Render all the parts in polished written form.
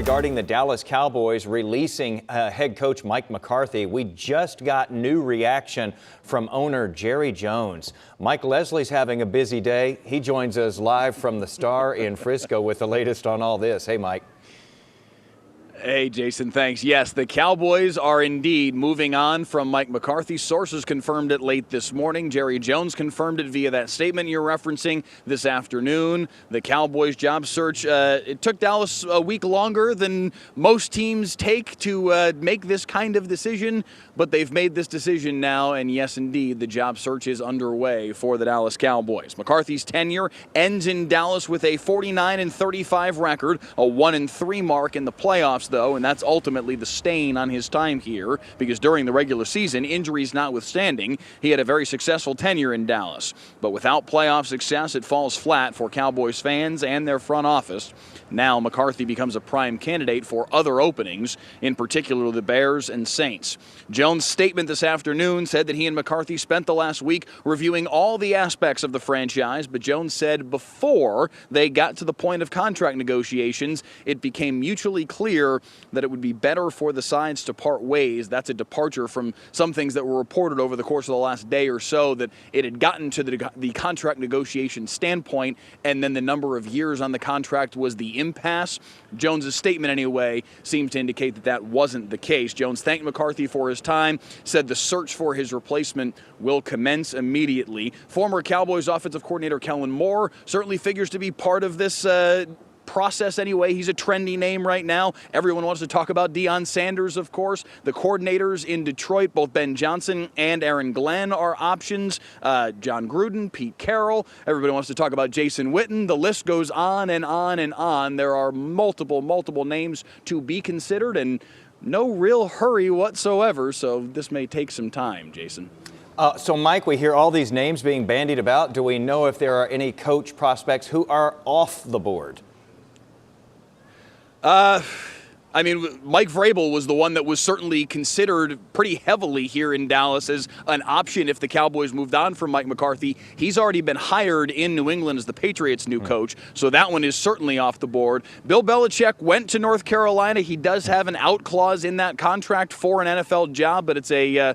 Regarding the Dallas Cowboys releasing head coach Mike McCarthy, we just got new reaction from owner Jerry Jones. Mike Leslie's having a busy day. He joins us live from the Star in Frisco with the latest on all this. Hey, Mike. Hey, Jason, thanks. Yes, the Cowboys are indeed moving on from Mike McCarthy. Sources confirmed it late this morning. Jerry Jones confirmed it via that statement you're referencing this afternoon. The Cowboys job search, it took Dallas a week longer than most teams take to make this kind of decision, but they've made this decision now, and yes, indeed, the job search is underway for the Dallas Cowboys. McCarthy's tenure ends in Dallas with a 49-35 record, a 1-3 mark in the playoffs, though, and that's ultimately the stain on his time here, because during the regular season, injuries notwithstanding, he had a very successful tenure in Dallas. But without playoff success, it falls flat for Cowboys fans and their front office. Now McCarthy becomes a prime candidate for other openings, in particular the Bears and Saints. Jones' statement this afternoon said that he and McCarthy spent the last week reviewing all the aspects of the franchise, but Jones said before they got to the point of contract negotiations, it became mutually clear that it would be better for the sides to part ways. That's a departure from some things that were reported over the course of the last day or so, that it had gotten to the contract negotiation standpoint, and then the number of years on the contract was the impasse. Jones's statement, anyway, seems to indicate that that wasn't the case. Jones thanked McCarthy for his time, said the search for his replacement will commence immediately. Former Cowboys offensive coordinator Kellen Moore certainly figures to be part of this process anyway. He's a trendy name right now. Everyone wants to talk about Deion Sanders, of course. The coordinators in Detroit, both Ben Johnson and Aaron Glenn, are options. John Gruden, Pete Carroll. Everybody wants to talk about Jason Witten. The list goes on and on and on. There are multiple names to be considered, and no real hurry whatsoever, so this may take some time, Jason. So, Mike, we hear all these names being bandied about. Do we know if there are any coach prospects who are off the board? I mean, Mike Vrabel was the one that was certainly considered pretty heavily here in Dallas as an option if the Cowboys moved on from Mike McCarthy. He's already been hired in New England as the Patriots' new coach, so that one is certainly off the board. Bill Belichick went to North Carolina. He does have an out clause in that contract for an NFL job, but it's a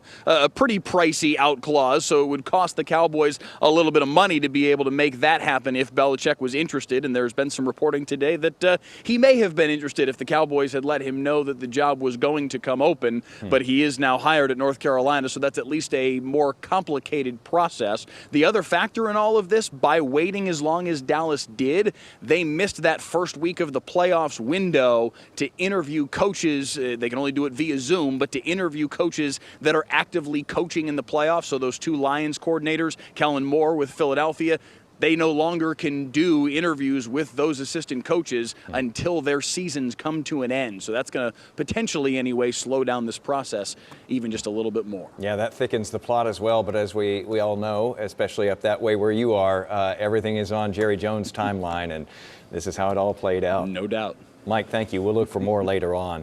pretty pricey out clause, so it would cost the Cowboys a little bit of money to be able to make that happen if Belichick was interested, and there's been some reporting today that he may have been interested if the Cowboys had let him know that the job was going to come open, but he is now hired at North Carolina, so that's at least a more complicated process. The other factor in all of this, by waiting as long as Dallas did, they missed that first week of the playoffs window to interview coaches. They can only do it via Zoom, but to interview coaches that are actively coaching in the playoffs. So those two Lions coordinators, Kellen Moore with Philadelphia, they no longer can do interviews with those assistant coaches until their seasons come to an end. So that's going to potentially, anyway, slow down this process even just a little bit more. Yeah, that thickens the plot as well. But as we all know, especially up that way where you are, everything is on Jerry Jones' timeline, and this is how it all played out. No doubt. Mike, thank you. We'll look for more later on.